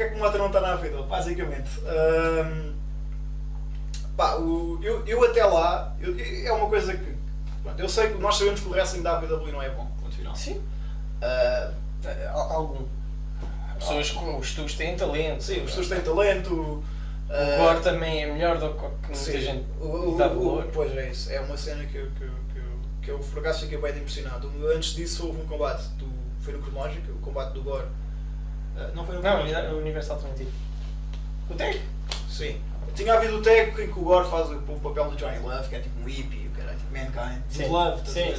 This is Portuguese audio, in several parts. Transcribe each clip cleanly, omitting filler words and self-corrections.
porque é que o Mota não está na APW, basicamente. Eu até lá, é uma coisa que, pronto, eu sei que nós sabemos que o wrestling da APW não é bom, ponto final. Sim. Algum. Os TUs têm talento. Sim, os TUs têm talento. O Gore também é melhor do que muita gente dá valor. Pois é isso, é uma cena que eu por acaso fiquei bem impressionado. Antes disso houve um combate, foi no Cronológico, o combate do Gore. Não foi no Cronológico? Não, o Universo Alternativo. O tag? Sim. Tinha havido o tag em que o Gore faz o papel do Johnny Love, que é tipo um hippie, tipo Mankind. Sim. Love, Sim.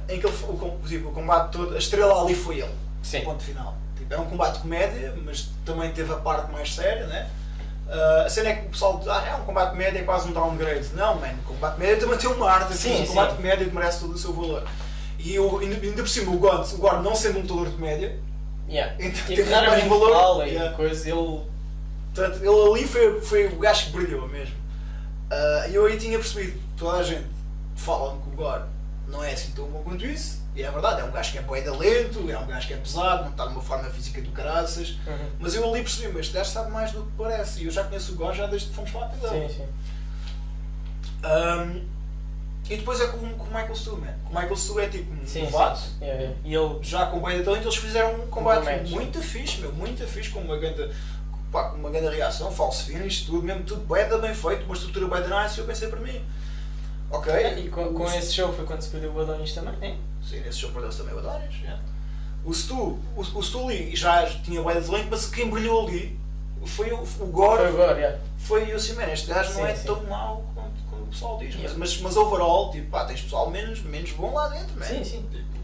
Em que o combate todo, a estrela ali foi ele. Sim. Ponto final. Tipo, é um combate de comédia, mas também teve a parte mais séria, né? A cena é que o pessoal diz, é um combate de comédia, é quase um downgrade. Não, mano, o combate de comédia também tem uma arte, um combate de comédia que merece todo o seu valor. E ainda por cima, o Gore não sendo um lutador de comédia, então E teve mais valor. fala e coisa, ele... Portanto, ele ali foi o gajo que brilhou mesmo. E eu aí tinha percebido, toda a gente fala-me que o Gore não é assim tão bom quanto isso, e é verdade, é um gajo que é bué de lento, é um gajo que é pesado, não está numa forma física do caraças, mas eu ali percebi, mas este gajo sabe mais do que parece, e eu já conheço o Gore já desde que fomos para a APW. Sim. E depois é com o Michael Stu, man. O Michael Stu é tipo um novato, E ele... já com bué de talento, eles fizeram um combate muito fixe, com uma grande reação, false finish, tudo mesmo, tudo bué bem feito, uma estrutura bué de nice, e eu pensei para mim, ok. E com esse show foi quando se perdeu o Adonis também, hein? Sim, nesse show perdeu-se também o Adonis. O Stu ali já tinha bué de talento, mas quem brilhou ali foi o Gore. Foi o Gore, Foi eu assim, mano, este gajo não é tão mau quanto o pessoal diz. Mas overall, tipo, tens pessoal menos bom lá dentro, man. Sim. Tipo,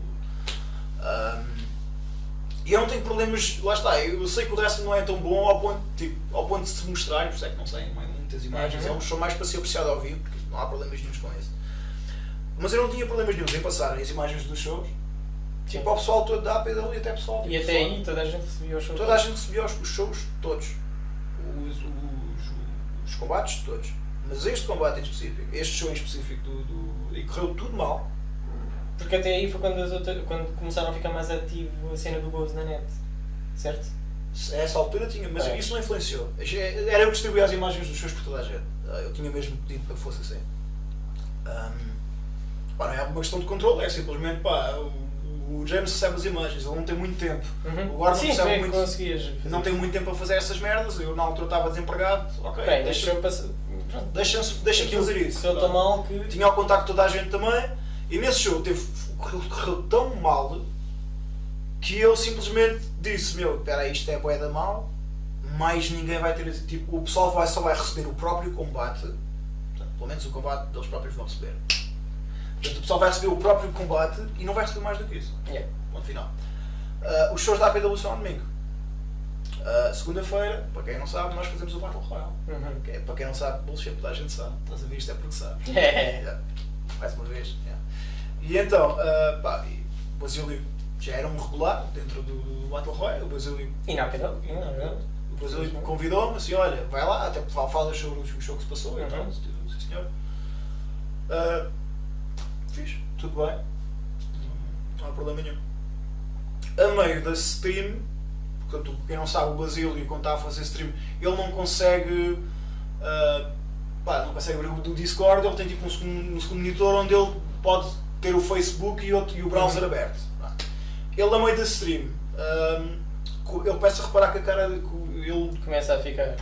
e eu não tenho problemas, lá está, eu sei que o wrestling não é tão bom ao ponto de se mostrar, por isso é que não sei muitas imagens, é um show mais para ser apreciado ao vivo, porque não há problemas nenhums com isso. Mas eu não tinha problemas nenhums em passar as imagens dos shows, tipo ao pessoal todo da APW e até pessoal. E até aí toda a gente recebia os shows. Toda a gente recebia os shows todos, os combates todos. Mas este combate em específico, este show em específico e correu tudo mal. Porque até aí foi quando começaram a ficar mais ativo a cena do Gozo na net, certo? A essa altura tinha, mas isso não influenciou. Era eu que distribuía as imagens dos shows por toda a gente. Eu tinha mesmo pedido para que fosse assim. Não é uma questão de controle, é simplesmente o James recebe as imagens, ele não tem muito tempo. O Gore não recebe muito, não tem muito tempo a fazer essas merdas, eu na altura estava desempregado, ok. Deixa-me fazer isso. Se eu estou mal que... Tinha o contacto de toda a gente também, e nesse show correu tão mal que eu simplesmente disse, espera aí, isto é bué da mal, mais ninguém vai ter, tipo, o pessoal só vai receber o próprio combate, portanto, pelo menos o combate deles próprios vão receber. Portanto, o pessoal vai receber o próprio combate e não vai receber mais do que isso. Ponto final. Os shows da APW são ao domingo. Segunda-feira, para quem não sabe, nós fazemos o Battle Royale. Para quem não sabe, bullshit, toda a gente sabe. Estás a ver, isto é porque sabe. Mais uma vez. E então, o Basílio já era um regular dentro do Battle Royale. O Basílio, e na APW? O Basílio convidou-me assim, olha, vai lá, até fala sobre o show que se passou. Então, sim senhor. Fiz, tudo bem. Não há problema nenhum. A meio da stream, portanto, quem não sabe, o Basílio, quando está a fazer stream, ele não consegue abrir o Discord, ele tem tipo um segundo monitor onde ele pode ter o Facebook e o browser aberto. Ele, a meio da stream, ele começa a reparar que a cara ele começa a ficar...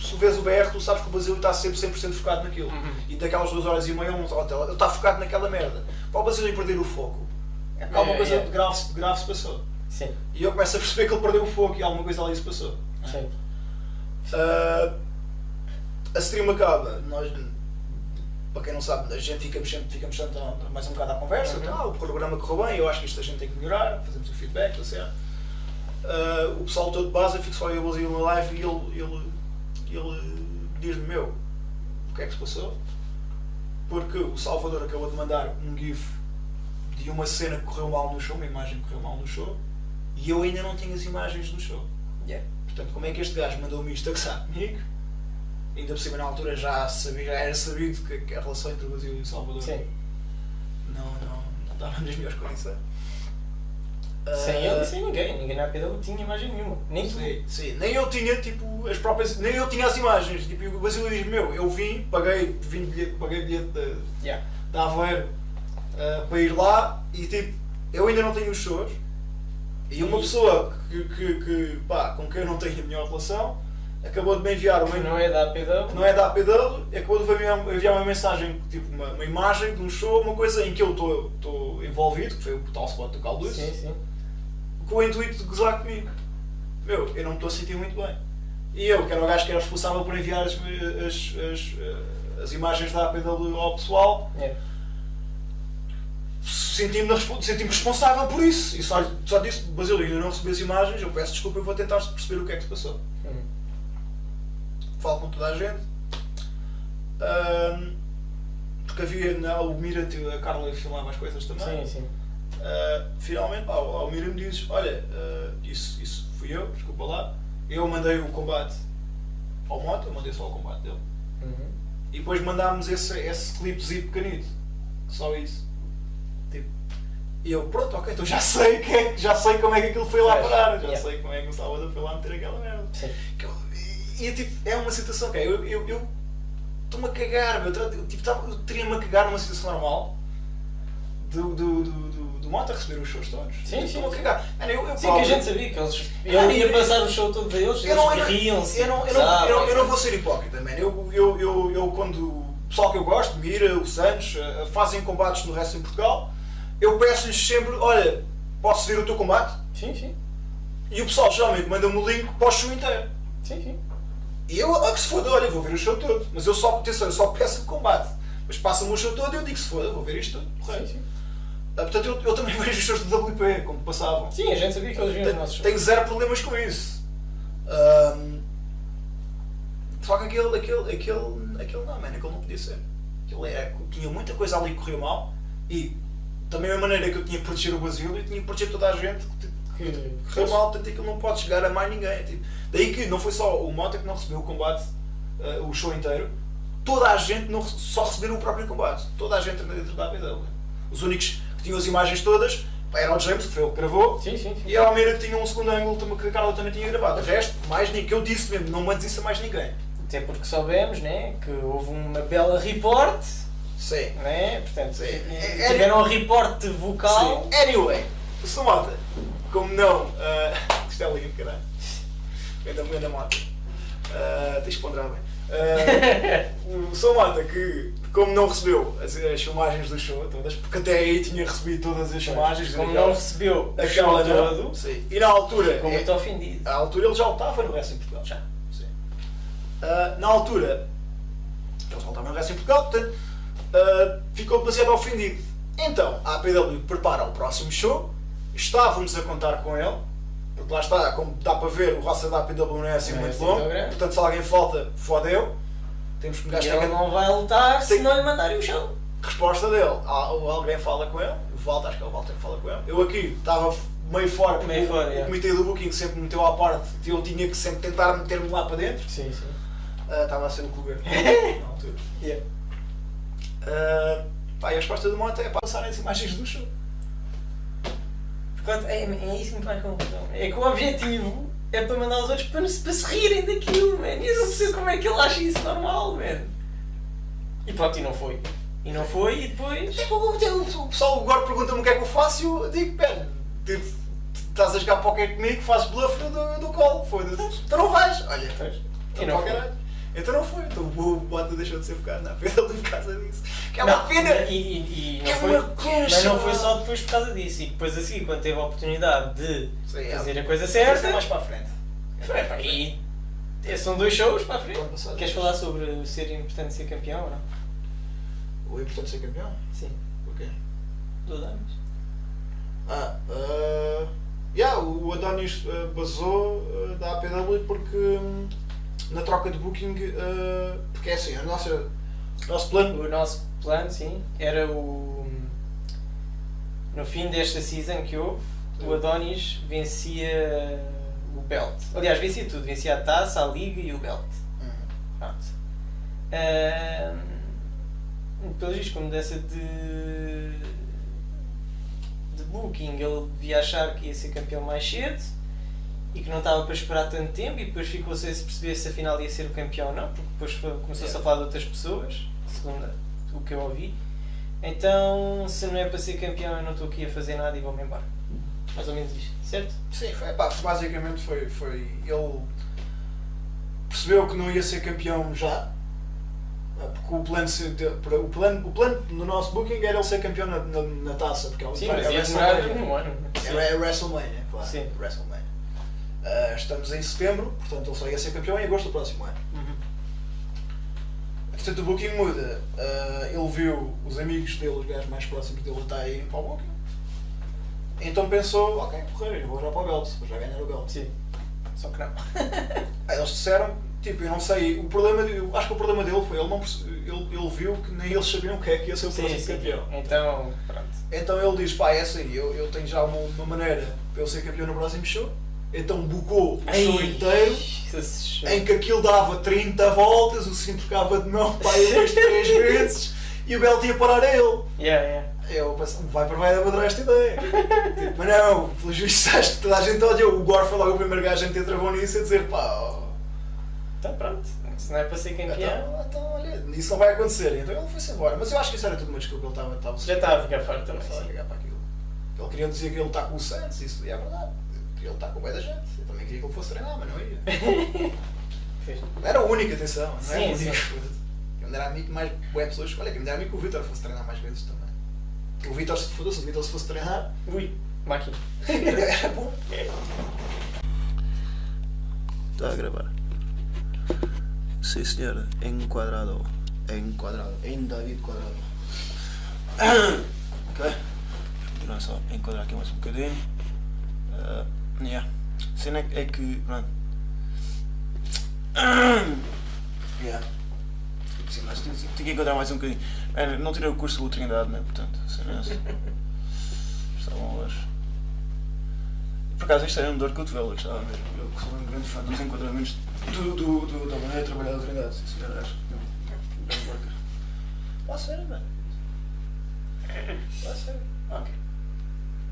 Se vês o BR, tu sabes que o Basílio está sempre 100% focado naquilo. E daquelas 2 horas e meia ele está focado naquela merda. Para o Basílio perder o foco, alguma coisa grave se passou. Sim. E eu começo a perceber que ele perdeu o foco e alguma coisa ali se passou. Sim. A stream acaba, nós, para quem não sabe, a gente ficamos sempre mais um bocado à conversa. O programa correu bem, eu acho que isto a gente tem que melhorar, fazemos o feedback, está certo. O pessoal todo de base, eu fico só eu e o Basílio na live e ele diz-me, o que é que se passou? Porque o Salvador acabou de mandar um GIF de uma cena que correu mal no show, uma imagem que correu mal no show, e eu ainda não tinha as imagens do show. Portanto, como é que este gajo mandou-me isto a gozar comigo? Ainda por cima, na altura já era sabido que a relação entre o Basílio e o Salvador não estava nas melhores condições. Sem ele e sem ninguém. Ninguém na APW tinha imagem nenhuma. Nem tu. Sim. Nem eu tinha tipo as próprias. Nem eu tinha as imagens. Tipo, o Basílio diz: meu, eu vim, paguei bilhete da Aveiro para ir lá e tipo, eu ainda não tenho os shows. E uma pessoa pá, com quem eu não tenho a melhor relação acabou de me enviar uma. Não é da APW. Não é da APW, acabou de me enviar uma mensagem, tipo uma imagem de um show, uma coisa em que eu estou envolvido, que foi o tal spot do Calduce. Sim. Com o intuito de gozar comigo. Meu, eu não me estou a sentir muito bem. E eu, que era o gajo que era responsável por enviar as imagens da APW ao pessoal, senti-me responsável por isso. E só disse: Basílio, eu não recebi as imagens, eu peço desculpa e vou tentar perceber o que é que se passou. Falo com toda a gente. Porque havia o Mira, a Carla filmava as coisas também. Sim. Finalmente, o Mira me diz: olha, isso fui eu, desculpa lá. Eu mandei o combate ao Mota, eu mandei só o combate dele. E depois mandámos esse clipezinho pequenito. Só isso. Tipo, e eu, pronto, ok, então já sei como é que aquilo foi lá parar. Já sei como é que o Salvador foi lá meter aquela merda. E tipo, é uma situação que eu estou-me a cagar, eu teria-me a cagar numa situação normal do Mota receber os shows todos. Estou-me a cagar. Sim, que a gente sabia que ele ia passar o show todo deles, eles riam-se. Eu não vou ser hipócrita, man. Eu quando o pessoal que eu gosto, Mira, o Santos, fazem combates no resto em Portugal, eu peço-lhes sempre: olha, posso ver o teu combate? Sim. E o pessoal geralmente manda-me o link para o show inteiro. Sim. E eu, que se foda, olha, vou ver o show todo. Mas eu só peço o combate. Mas passa-me o show todo e eu digo: se foda, vou ver isto tudo. Sim. Portanto, eu também vejo os shows do WP, como passavam. Sim, a gente sabia que eles viam os nossos shows. Tenho zero problemas com isso. Só que aquele não, man, aquele não podia ser. Tinha muita coisa ali que correu mal e da mesma maneira que eu tinha que proteger o Basílio, eu tinha que proteger toda a gente que correu mal, portanto aquilo não pode chegar a mais ninguém. Tipo, daí que não foi só o Mota que não recebeu o combate, o show inteiro, toda a gente não só receberam o próprio combate, toda a gente dentro da APW. Os únicos que tinham as imagens todas era o James, que foi ele que gravou, e a Almeida que tinha um segundo ângulo que a Carla também tinha gravado. O resto, mais ninguém, que eu disse mesmo, não mandes isso a mais ninguém. Até porque soubemos, né, que houve uma bela report. Sim. Né? Portanto, tiveram um report vocal. Sim. Anyway, o Somata, como não. Isto é lindo, caralho. Ainda mata. Tens de ponderar bem. O Somata, que como não recebeu as filmagens do show todas, porque até aí tinha recebido todas as filmagens. Como não recebeu o show todo. Sim. E na altura. Ficou muito ofendido. Na altura ele já estava no Wrestling Portugal. Já. Sim. Na altura. Ele já estava no Wrestling Portugal, portanto. Ficou demasiado ofendido. Então, a APW prepara o próximo show, estávamos a contar com ele, porque lá está, como dá para ver, o roster da APW não é assim muito longo, portanto se alguém falta, fodeu. Temos que ele não vai lutar se não lhe mandarem o show. Resposta dele, alguém fala com ele, o Walter, acho que é o Walter que fala com ele. Eu aqui estava meio fora, porque o comitê do Booking sempre me meteu à parte e eu tinha que sempre tentar meter-me lá para dentro. Sim. Estava a ser o governo na altura. E a resposta do Mota é para passarem as imagens do show. Portanto, é isso que me faz confusão. É que o objetivo é para mandar os outros para se rirem daquilo, man. E eu não percebo como é que ele acha isso normal, man. E pronto, e não foi. E depois. O pessoal agora pergunta-me o que é que eu faço e eu digo: pera, estás a jogar póquer comigo, fazes bluff do colo, foda-se. Então não vais. Olha, e não foi. Então não foi, então o Bota deixou de ser focado na pena por causa disso. Que é uma pena! Mas não foi só depois por causa disso. E depois a seguir, quando teve a oportunidade de fazer a coisa certa. Mais para a frente. E são 2 shows para a frente. Queres falar sobre ser importante ser campeão ou não? O importante ser campeão? Sim. Porquê? Do Adonis. O Adonis basou da APW porque. Na troca de booking, porque é assim, o nosso plano... O nosso plano, sim, era no fim desta season que houve, o Adonis vencia o belt. Aliás, vencia tudo, vencia a taça, a liga e o belt. Pronto. Pelo visto, com mudança de de booking ele devia achar que ia ser campeão mais cedo e que não estava para esperar tanto tempo e depois ficou sem se perceber se afinal ia ser o campeão ou não, porque depois começou-se a falar de outras pessoas, segundo o que eu ouvi. Então, se não é para ser campeão, eu não estou aqui a fazer nada e vou-me embora. Mais ou menos isto, certo? Sim, basicamente foi. Ele percebeu que não ia ser campeão já, porque o plano no nosso booking era ele ser campeão na taça, porque Sim, mas ia demorar um ano. É WrestleMania, claro. Sim. WrestleMania. Estamos em setembro, portanto ele só ia ser campeão em agosto do próximo ano. Portanto o booking muda. Ele viu os amigos dele, os gajos mais próximos dele, a irem para o booking. Então pensou, ok, correr, eu vou já para o belt, vou já ganhar o belt. Sim. Só que não. Aí eles disseram, tipo, eu não sei, eu acho que o problema dele foi, ele viu que nem eles sabiam o que é que ia ser o próximo campeão. Então, pronto. Então ele diz, pá, é assim, eu tenho já uma maneira para eu ser campeão no próximo show. Então bucou o show inteiro, em que aquilo dava 30 voltas, o cinto trocava de mão para ele 3 vezes e o belt ia parar a ele. Eu pensei, vai adorar esta ideia. Tipo, mas não, pelo juízo, acho que toda a gente olha, o Gore foi logo o primeiro gajo a meter travão nisso e a dizer, pá... Então pronto, se não é para ser campeão... Então olha, isso não vai acontecer. Então ele foi-se embora. Mas eu acho que isso era tudo uma desculpa, ele estava já estava a ficar farto também. Estava a ligar para aquilo. Ele queria dizer que ele está com o Santos, isso é verdade. Ele está com o pé da gente. Eu também queria que ele fosse treinar, mas não ia. Não era o único, atenção. Não era o único. Quem me dera amigo mais boas pessoas. Olha, quem me dera amigo que o Vitor fosse treinar mais vezes também. O Vitor se fosse, se fosse treinar. Ui, máquina. Era bom. Está a gravar. Sim senhor, enquadrado. Em David Quadrado. Ok. Vamos só enquadrar aqui mais um bocadinho. A cena é que. Pronto. Sim, mas tenho que enquadrar mais um bocadinho. Não tirei o curso do Trindade, né? Portanto, cena assim. Estavam hoje. Por acaso isto era um dor de cotovelo, que estava a ver. Eu sou um grande fã dos enquadramentos da maneira de trabalhar da Trindade. Sim senhor, acho que é um grande worker. Pá, sério, mano. Pá, sério. Ok.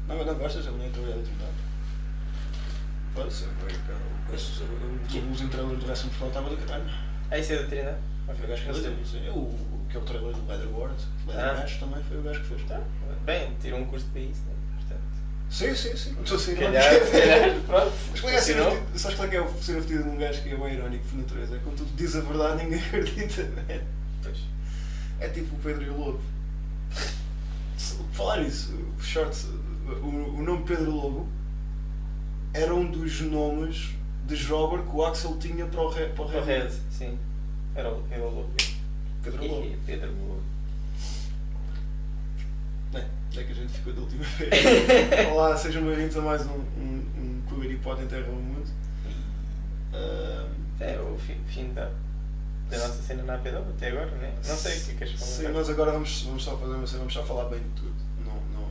Não gostas da maneira de trabalhar da Trindade? Pode ser, os entregadores do Wrestling Portugal estavam do caralho. Isso é da Trindade? Foi o gajo que fez. O que é o trailer do Leather Ward, Leather Match também foi o gajo que fez. Bem, tirou um curso para isso, né? Portanto... Sim. Estou a ser irónico. Pronto. Mas sabes qual é que é o ser afetido de um gajo que é bem irónico por natureza? É quando tu dizes a verdade ninguém acredita, né? Pois. É tipo o Pedro e o Lobo. Falar isso, o nome Pedro Lobo era um dos nomes de jobber que o Axel tinha para o Red. Sim. Era o Lobo. Pedro Lobo. Pedro Lobo. É que a gente ficou da última vez. Olá, sejam bem-vindos a mais um Queer e Pod em Terra ao Mundo. É o fim da nossa cena na APW até agora, né? Não sei o que é que queres falar. Sim, nós agora vamos só fazer uma cena, vamos só falar bem de tudo.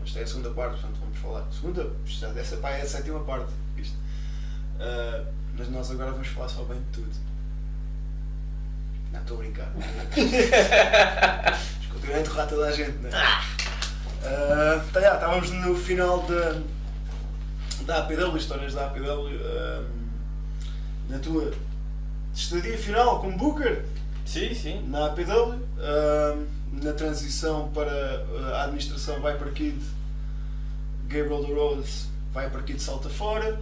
Isto é a segunda parte, portanto vamos falar. Essa é a sétima parte. Isto. Mas nós agora vamos falar só bem de tudo. Não, estou a brincar. Continuo a enterrar toda a gente, não é? Estávamos no final da APW, histórias da APW. Na tua estadia final como Booker. Sim. Na APW. Na transição para a administração Viper Kid, Gabriel DeRose, Viper Kid salta fora.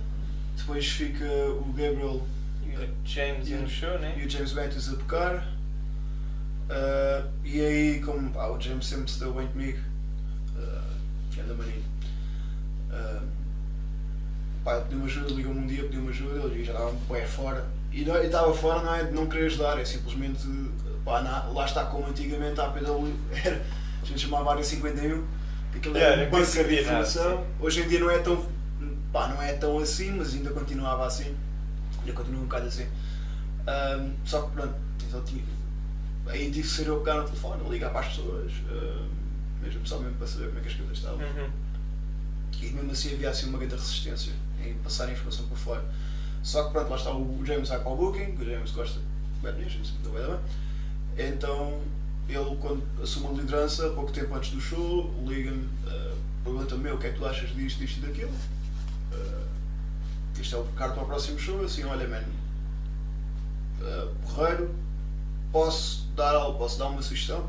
Depois fica o Gabriel e o James no show, né? E o James Matthews a tocar. E aí, como o James sempre se deu bem comigo, anda maninho. Pediu-me ajuda, ligou-me um dia, pediu-me ajuda, eu já estava um pé fora. E estava fora não é de não querer ajudar, é simplesmente, lá está como antigamente a APW era, a gente chamava a área 51, aquilo era um bunker de informação. Hoje em dia não é tão assim, mas ainda continuava assim, ainda continua um bocado assim. Só que pronto, então aí tive que ser eu pegar no telefone, ligar para as pessoas, mesmo só mesmo para saber como é que as coisas estavam. E mesmo assim havia assim uma grande resistência em passar a informação por fora. Só que pronto, lá está o James vai para o booking, o James gosta bem, James me deu bem. Então ele, quando assume a liderança, pouco tempo antes do show, liga-me pergunta-me o que é que tu achas disto e daquilo. Isto é o card para o próximo show, assim, olha, man, porreiro, posso dar uma sugestão,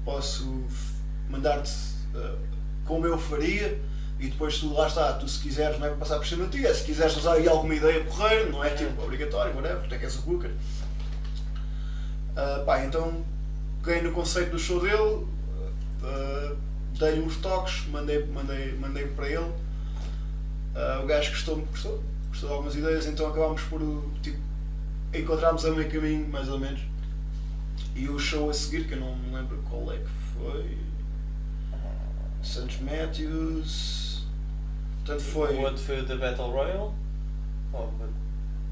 posso mandar-te como eu faria, e depois tu, lá está, tu se quiseres, não é para passar por cima de ti, se quiseres usar aí alguma ideia porreiro, não é tipo obrigatório, whatever, porque é que és o booker. Então peguei no conceito do show dele, dei-lhe uns toques, mandei para ele. O gajo gostou de algumas ideias, então acabámos por tipo, encontrarmos a meio caminho, mais ou menos. E o show a seguir, que eu não me lembro qual é que foi, St. Matthews, portanto foi... O outro foi o da Battle Royale?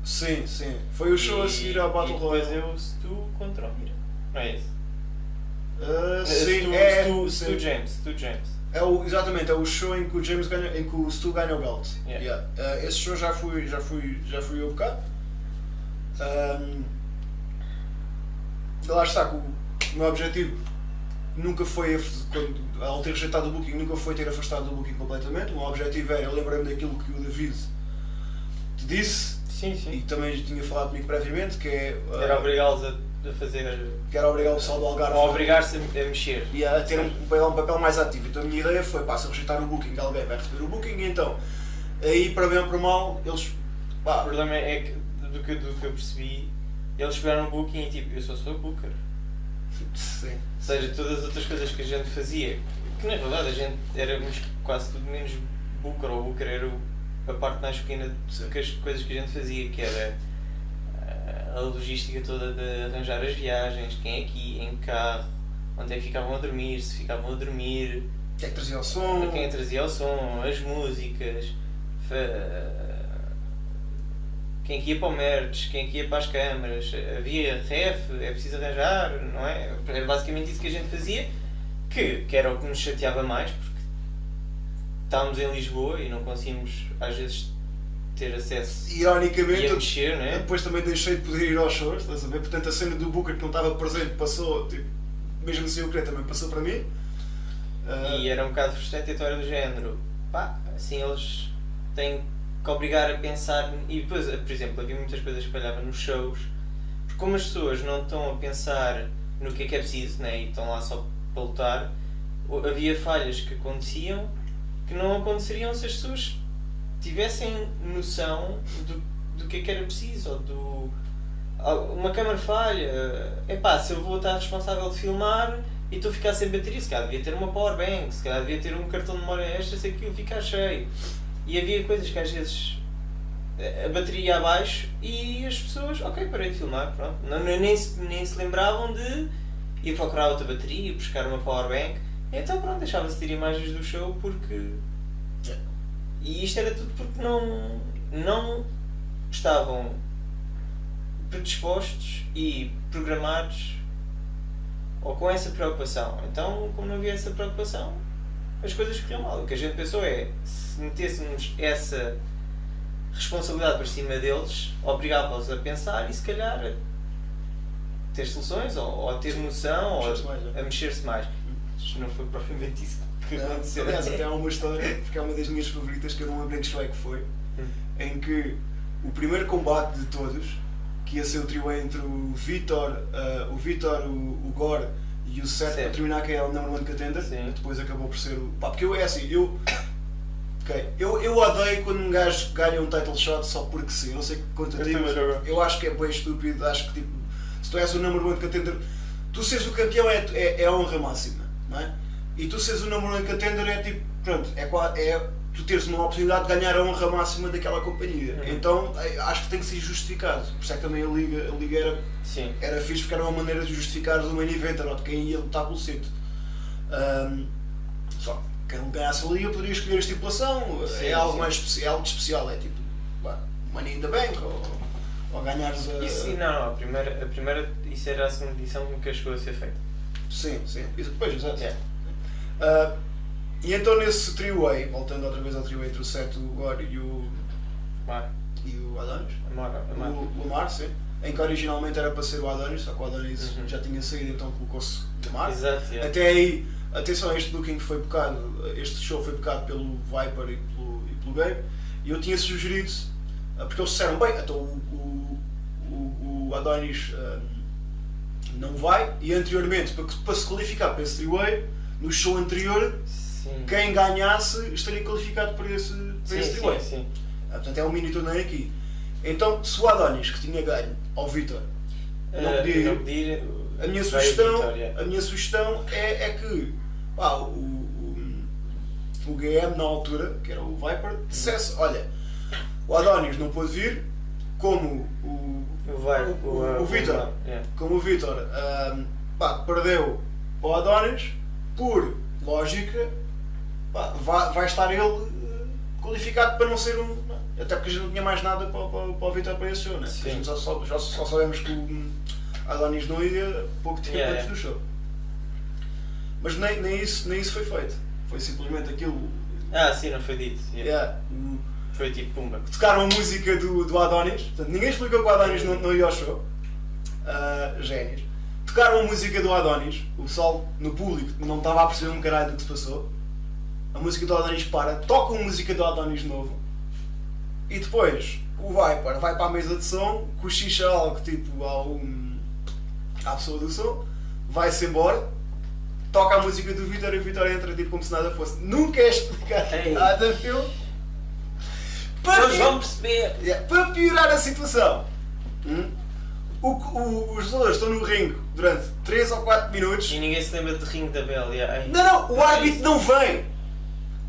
Sim, foi o show a seguir à Battle Royale. E depois é o Stu contra o Mira, não é isso? Sim, Stu James. Exatamente, é o show em que o James ganha, em que o Stu ganha o belt. Yeah. Esse show já fui eu bocado. Lá está, que o meu objetivo nunca foi, ao ter rejeitado o booking, nunca foi ter afastado do booking completamente. O meu objetivo é, eu lembrei-me daquilo que o David te disse. Sim. E também tinha falado comigo previamente, que é... Era obrigá-los a fazer... Que era obrigar o pessoal do Algarve... Ou obrigar-se a mexer. E a ter um papel mais ativo. Então a minha ideia foi, se eu rejeitar o booking, alguém vai receber o booking, e então, aí para bem ou para mal, eles... O problema é que, do que eu percebi, eles pegaram o booking e tipo, eu só sou booker. Sim. Ou seja, todas as outras coisas que a gente fazia, que na verdade a gente éramos quase tudo menos booker, ou booker era a parte mais pequena que as coisas que a gente fazia, que era a logística toda de arranjar as viagens, quem é que ia, em carro, onde é que ficavam a dormir, se ficavam a dormir, Quem é que trazia o som, quem trazia o som, as músicas, quem que ia para o merch, quem que ia para as câmaras, havia ref, é preciso arranjar, não é? Era basicamente isso que a gente fazia, que era o que nos chateava mais, porque estávamos em Lisboa e não conseguimos às vezes ter acesso ironicamente, e a mexer, não é? depois também deixei de poder ir aos shows, estás a ver? Portanto a cena do booker que não estava presente passou, tipo, mesmo sem eu querer, também passou para mim. E era um bocado frustrante, então era do género, assim eles têm que obrigar a pensar, e depois, por exemplo, havia muitas coisas que falhavam nos shows, porque como as pessoas não estão a pensar no que é preciso, né, e estão lá só para lutar, havia falhas que aconteciam que não aconteceriam se as pessoas tivessem noção do que era preciso, ou do... Uma câmara falha, se eu vou estar responsável de filmar e estou a ficar sem bateria, se calhar devia ter uma powerbank, se calhar devia ter um cartão de memória extra se aquilo ficar cheio. E havia coisas que às vezes a bateria ia abaixo e as pessoas, parei de filmar, pronto. Nem se lembravam de ir procurar outra bateria, buscar uma powerbank. Então pronto, deixava-se ter imagens do show porque... E isto era tudo porque não estavam predispostos e programados ou com essa preocupação. Então, como não havia essa preocupação, as coisas corriam mal. O que a gente pensou é, se metêssemos essa responsabilidade por cima deles, obrigava-os a pensar e se calhar a ter soluções ou a ter noção ou a mexer-se mais. Não foi propriamente isso que aconteceu. Aliás, até há uma história, porque é uma das minhas favoritas, que eu não lembro em que show é que foi, em que o primeiro combate de todos, que ia ser o trio entre o Vitor, o Gore e o Seth, para terminar, que é o number one contender, depois acabou por ser o... porque eu odeio quando um gajo ganha um title shot só porque sim, eu não sei quanto a ti, mas eu acho que é bem estúpido, acho que tipo, se tu és o number one contender, tu seres o campeão é a honra máxima, não é? E tu seres o number one contender é tipo, pronto, é tu teres uma oportunidade de ganhar a honra máxima daquela companhia. Então acho que tem que ser justificado. Por isso é que também a Liga era fixe, porque era uma maneira de justificar o main event, ou de quem ia lutar pelo cinto. Só quem não ganhasse a Liga poderia escolher a estipulação, algo mais especial, algo especial, é tipo Money in the Bank ou ganhares a... Isso, não, a primeira, isso era a segunda edição que chegou a ser feita. Sim, depois, exato. E então nesse trio A, voltando outra vez ao trio A entre o Seth, o Gore e o Adonis, o Lamar, sim, em que originalmente era para ser o Adonis, só que o Adonis já tinha saído, então colocou-se o Lamar. Exato, Até aí atenção, este booking foi bocado, este show foi bocado pelo Viper e pelo Gabe, e eu tinha sugerido, porque eles disseram, bem, então o Adonis não vai, e anteriormente, para se qualificar para esse three-way, no show anterior, quem ganhasse estaria qualificado para esse three-way. Portanto, é um mini torneio aqui. Então, se o Adonis, que tinha ganho ao Vitor, não podia ir, a minha sugestão é que o GM na altura, que era o Viper, dissesse, olha, o Adonis não pôde vir, como o Vitor, perdeu para o Adonis, por lógica, vai estar ele qualificado para não ser até porque a gente não tinha mais nada para o Vitor para esse show, né? A gente só sabemos que o Adonis não ia pouco tempo antes do show. Mas nem isso foi feito. Foi simplesmente aquilo. Sim, não foi dito. Foi tipo pumba. Tocaram a música do Adonis, portanto, ninguém explicou que o Adonis não ia ao show. Génios. Tocaram a música do Adonis, o pessoal no público não estava a perceber um caralho do que se passou. A música do Adonis toca a música do Adonis novo. E depois o Viper vai para a mesa de som, cochicha algo tipo à pessoa do som, vai-se embora, toca a música do Vitor e o Vitor entra tipo como se nada fosse. Nunca é explicado nada, meu. Nós vamos perceber. Para piorar a situação, os jogadores estão no ringue durante 3 ou 4 minutos. E ninguém se lembra de ringue da Bela. Não, o árbitro não vem.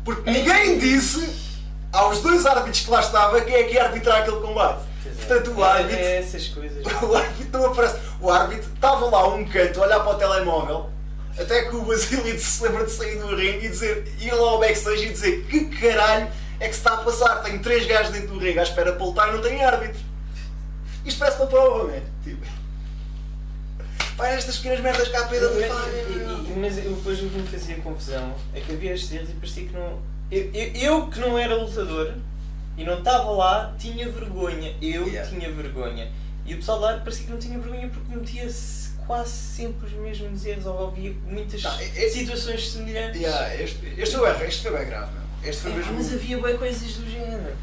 Porque ninguém disse aos 2 árbitros que lá estavam quem é que ia arbitrar aquele combate. Portanto, o árbitro. Essas coisas. O árbitro não aparece. O árbitro estava lá a um canto a olhar para o telemóvel, até que o Basílio se lembra de sair do ringue e ir lá ao backstage e dizer que caralho é que se está a passar. Tenho 3 gajos dentro do ringue à espera para lutar e não tenho árbitro. Isto parece uma prova, né? Tipo. Pá, estas pequenas merdas cá à peda do Mas depois o que me fazia confusão é que havia estes erros e parecia que não. Eu que não era lutador e não estava lá, tinha vergonha. Tinha vergonha. E o pessoal lá parecia que não tinha vergonha porque cometia quase sempre os mesmos erros ou havia muitas situações semelhantes. Este foi bem grave, meu. Este foi mesmo. Mas havia bem coisas do género.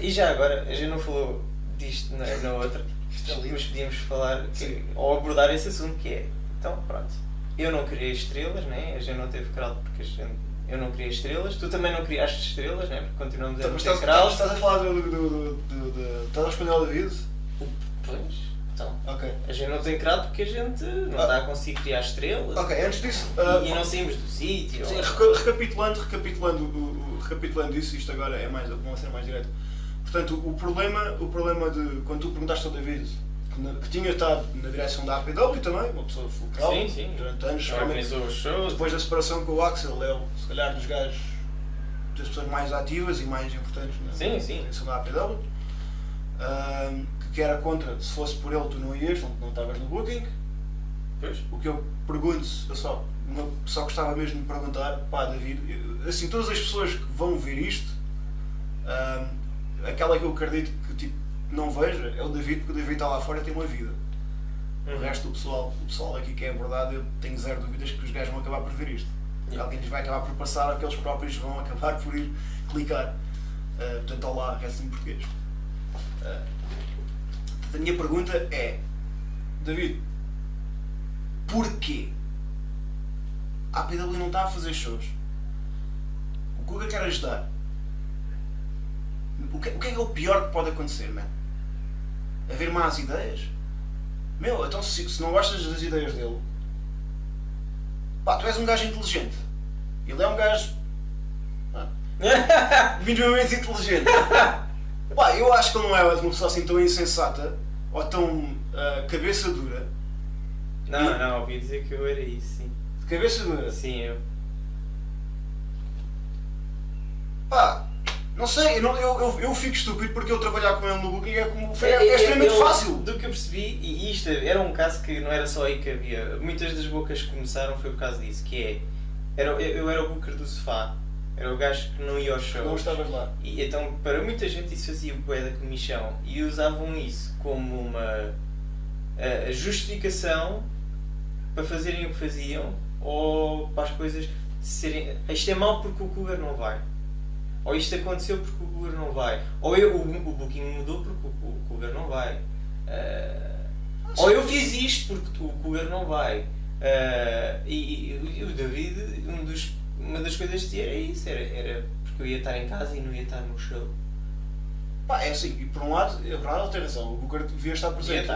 E já agora, a gente não falou disto na outra, mas podíamos falar ou abordar esse assunto que é, então pronto, eu não criei estrelas, né? A gente não teve crowd porque eu não criei estrelas, tu também não criaste estrelas, né? Porque continuamos a não ter crowd. Estás a falar estás a responder ao David? Pois, então, ok. A gente não tem crowd porque a gente não está a conseguir criar estrelas. Ok, antes disso... e não saímos do sítio. Sim, recapitulando isso, isto agora vão ser mais direto. Portanto, o problema de quando tu perguntaste ao David que tinha estado na direção da APW também, uma pessoa fulcral, durante anos, depois da separação com o Axel, se calhar das pessoas mais ativas e mais importantes na direção da APW, que era contra, se fosse por ele tu não ias, não estavas no booking. Pois. O que eu pergunto, eu só gostava mesmo de perguntar, David, assim, todas as pessoas que vão ver isto, aquela que eu acredito que não veja é o David, porque o David está lá fora e tem uma vida. O resto do pessoal aqui que é abordado, eu tenho zero dúvidas que os gajos vão acabar por ver isto. Alguém lhes vai acabar por passar, aqueles próprios vão acabar por ir clicar. Portanto, olá, resto em português. A minha pergunta é, David, porquê a APW não está a fazer shows? O que eu quero ajudar? O que é o pior que pode acontecer, man? Haver más ideias? Meu, então se não gostas das ideias dele, tu és um gajo inteligente. Ele é um gajo minimamente inteligente. Eu acho que ele não é uma pessoa assim tão insensata ou tão cabeça dura. Não, ouvi dizer que eu era isso, sim. De cabeça dura? Sim, eu. Não sei, eu fico estúpido porque eu trabalhar com ele no booking é extremamente fácil. Do que eu percebi, e isto era um caso que não era só aí que havia, muitas das bocas que começaram foi por causa disso, que eu era o booker do sofá, era o gajo que não ia aos shows. Não estavas lá. E então para muita gente isso fazia bué da comichão e usavam isso como uma justificação para fazerem o que faziam, ou para as coisas serem. Isto é mau porque o Cougar não vai. Ou isto aconteceu porque o Cougar não vai. Ou o booking mudou porque o Cougar não vai. Ou eu fiz isto porque o Cougar não vai. E o David, uma das coisas que dizia era isso. Era porque eu ia estar em casa e não ia estar no show. Pá, é assim, e por um lado ele tem razão, o Cougar devia estar presente.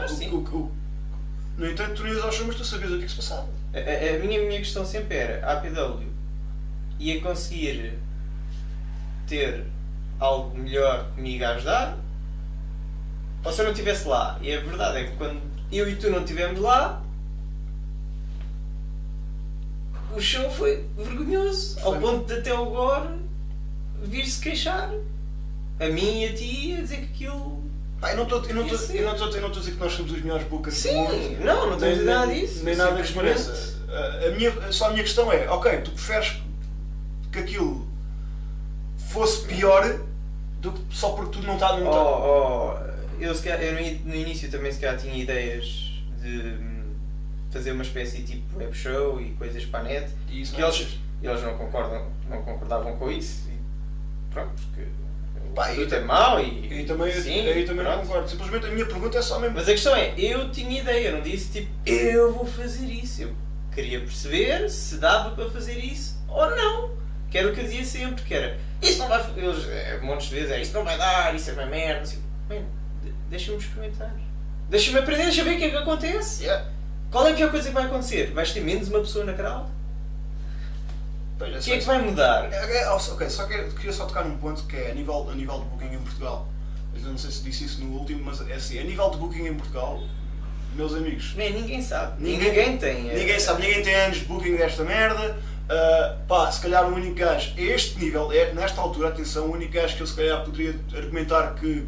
No entanto, tu não ias ao show, mas tu sabias o que se passava. A minha questão sempre era, a APW ia conseguir ter algo melhor comigo a ajudar, ou se eu não estivesse lá. E a verdade é que quando eu e tu não estivemos lá, o show foi vergonhoso, ao ponto de até o Gore vir-se queixar. A mim e a ti a dizer que aquilo... Pá, eu não estou a dizer que nós somos os melhores bookers do mundo. Sim, não estou a dizer nada disso. Nem nada que pareça. Só a minha questão é, ok, tu preferes que aquilo fosse pior do que só porque tu não está no eu no início também se calhar tinha ideias de fazer uma espécie de tipo web show e coisas para a net, e isso que eles não concordavam com isso, e pronto, porque o produto é mau e também não concordo. Simplesmente a minha pergunta é só mesmo. Mas a questão é, eu tinha ideia, eu não disse tipo, eu vou fazer isso. Eu queria perceber se dava para fazer isso ou não. Que era o que eu dizia sempre, que era, isso não vai... Eles, montes de vezes, isso não vai dar, isso é uma merda. Assim, deixa-me experimentar. Deixa-me aprender, deixa-me ver o que é que acontece. Yeah. Qual é a pior coisa que vai acontecer? Vais ter menos uma pessoa na crowd? O que é que vai mudar? Ok, queria só tocar num ponto que é a nível de booking em Portugal. Eu não sei se disse isso no último, mas é assim, a nível de booking em Portugal, meus amigos... Ninguém sabe. Ninguém tem. Ninguém sabe, ninguém tem anos de booking desta merda. Se calhar o único gajo, a este nível, nesta altura, atenção, o único gajo que eu se calhar poderia argumentar que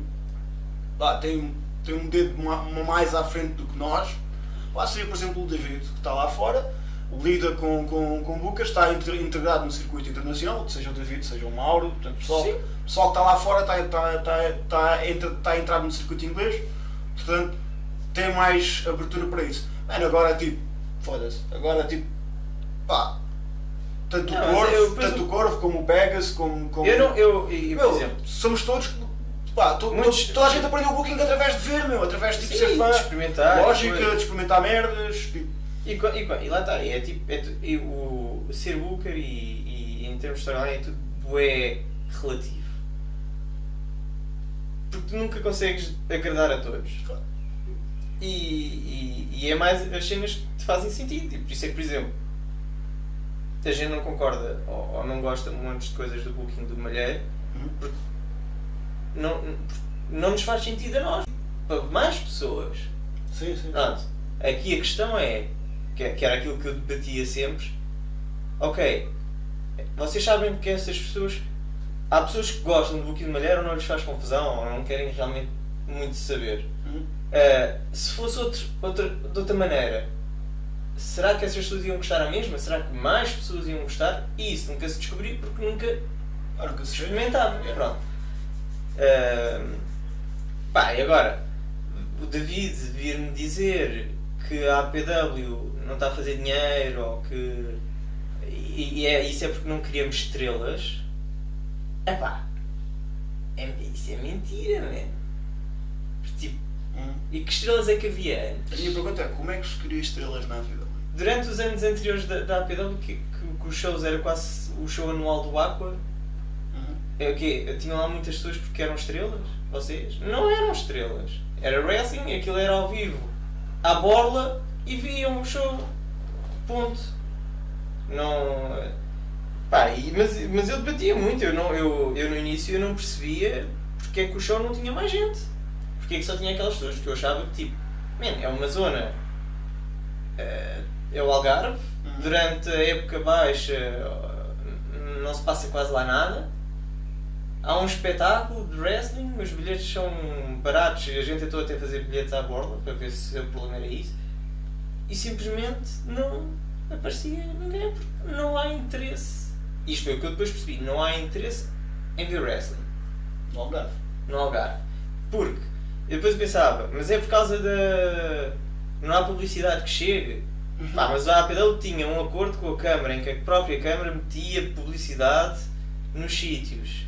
tem um dedo mais à frente do que nós, seria por exemplo o David, que está lá fora, lida com bookers, está integrado no circuito internacional, seja o David, seja o Mauro, portanto, o pessoal que está lá fora está a entrar no circuito inglês, portanto tem mais abertura para isso. Agora tipo, foda-se, tanto o Corvo como o Pegasus, como... por exemplo, somos todos... toda a gente aprendeu o booking através de ver, através de ser fã, de experimentar, lógica, de experimentar merdas. Tipo. E lá está, o ser booker e em termos de storyline é tudo relativo. Porque tu nunca consegues agradar a todos. Claro. E é mais as cenas que te fazem sentido. E por isso é que, por exemplo, a gente não concorda ou não gosta de montes de coisas do booking do Malheiro, porque não nos faz sentido a nós. Para mais pessoas. Sim. Pronto. Aqui a questão é, que era aquilo que eu debatia sempre, ok, vocês sabem que essas pessoas, há pessoas que gostam do booking de Malheiro ou não lhes faz confusão ou não querem realmente muito saber. Se fosse de outra maneira, será que essas pessoas iam gostar a mesma? Será que mais pessoas iam gostar? E isso nunca se descobriu porque nunca se experimentava. Pronto. E agora, o David vir-me dizer que a APW não está a fazer dinheiro ou que... isso é porque não queríamos estrelas. Isso é mentira, mano. Tipo, e que estrelas é que havia antes? A minha pergunta é, como é que se cria estrelas na APW? Durante os anos anteriores da APW, que os shows era quase o show anual do Aqua, tinham lá muitas pessoas porque eram estrelas? Vocês? Não eram estrelas. Era wrestling, aquilo era ao vivo, à borla, e viam o show. Ponto. Não... mas eu debatia muito. Eu no início eu não percebia porque é que o show não tinha mais gente. Porque é que só tinha aquelas pessoas, porque eu achava que tipo, é uma zona, é o Algarve, durante a época baixa não se passa quase lá nada, há um espetáculo de wrestling, os bilhetes são baratos e a gente tentou até fazer bilhetes à borda para ver se o problema era isso, e simplesmente não aparecia ninguém porque não há interesse. Isto foi o que eu depois percebi, não há interesse em ver wrestling no Algarve. Porque eu depois pensava, mas é por causa da... não há publicidade que chegue. Pá, mas a APW tinha um acordo com a Câmara em que a própria Câmara metia publicidade nos sítios.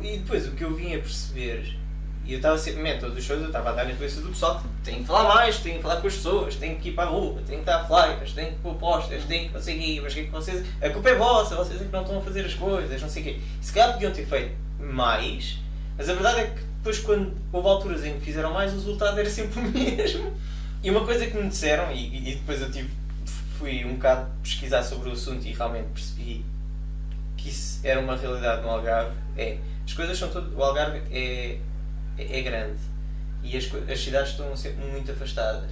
E depois o que eu vim a perceber, e eu estava sempre, todos os shows eu estava a dar na cabeça do pessoal que tem que falar mais, tem que falar com as pessoas, tem que ir para a rua, tem que dar flyers, tem que pôr posters, tem que não sei o quê, mas que vocês, a culpa é vossa, vocês é que não estão a fazer as coisas, não sei o quê. Se calhar podiam ter feito mais, mas a verdade é que depois quando houve alturas em que fizeram mais, o resultado era sempre o mesmo. E uma coisa que me disseram, e depois eu fui um bocado pesquisar sobre o assunto e realmente percebi que isso era uma realidade no Algarve, as coisas são todas, o Algarve é grande e as cidades estão sempre muito afastadas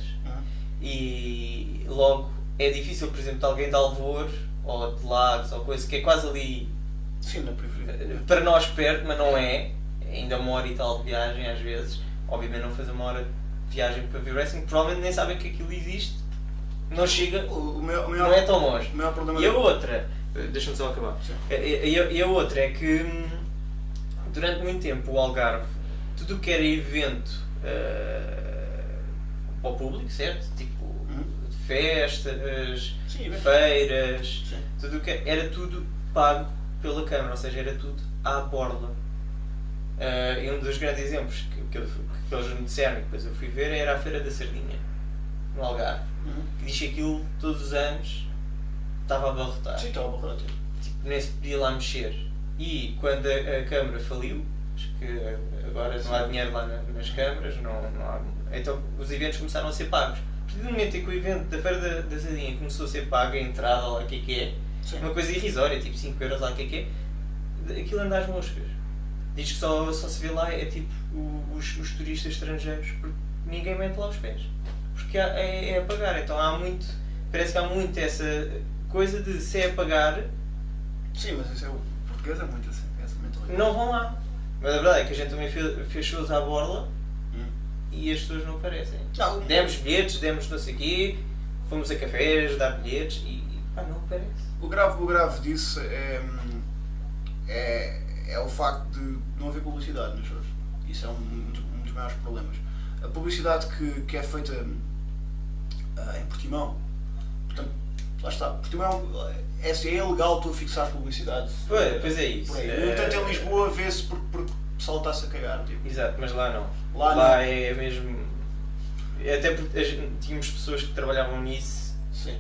e logo é difícil, por exemplo, de alguém de Alvor ou de Lagos ou coisa que é quase ali. Sim, na periferia. Para nós perto, mas não é, ainda 1 hora e tal de viagem às vezes, obviamente não fazer 1 hora de viagem para ver wrestling, provavelmente nem sabem que aquilo existe, não chega, não é tão longe. O maior problema e a outra, deixa-me só acabar, e a outra é que durante muito tempo o Algarve, tudo o que era evento para o público, certo? Tipo festas, feiras, tudo o que era tudo pago pela Câmara, ou seja, era tudo à borla. E um dos grandes exemplos que eles me disseram e depois eu fui ver era a Feira da Sardinha, no Algarve, que diz que aquilo todos os anos estava a abarrotar. Sim, estava a abarrotar. Tipo, nem se podia lá mexer. E quando a Câmara faliu, acho que agora não há dinheiro lá nas câmaras, não há, então os eventos começaram a ser pagos. A partir do momento em que o evento da Feira da Sardinha começou a ser pago, a entrada, lá o que é, uma coisa irrisória, tipo 5 euros, lá o que é, aquilo anda às moscas. Diz que só se vê lá tipo os turistas estrangeiros, porque ninguém mete lá os pés. Porque é a pagar, então parece que há muito essa coisa de se é a pagar. Sim, mas isso o português é muito assim, essa mentalidade. Não vão lá. Mas a verdade é que a gente também fez shows à borla e as pessoas não aparecem. Não, demos bilhetes, demos não sei o quê, fomos a cafés, dar bilhetes e não aparece. O grave disso é o facto de não haver publicidade nos shows. Isso é um dos maiores problemas. A publicidade que é feita em Portimão, portanto, lá está, Portimão é legal tu fixar publicidade. Pois é isso. No entanto, em Lisboa vê-se porque o pessoal está-se a cagar. Tipo. Exato, mas lá não. Lá não. É mesmo. Até porque tínhamos pessoas que trabalhavam nisso. Sim.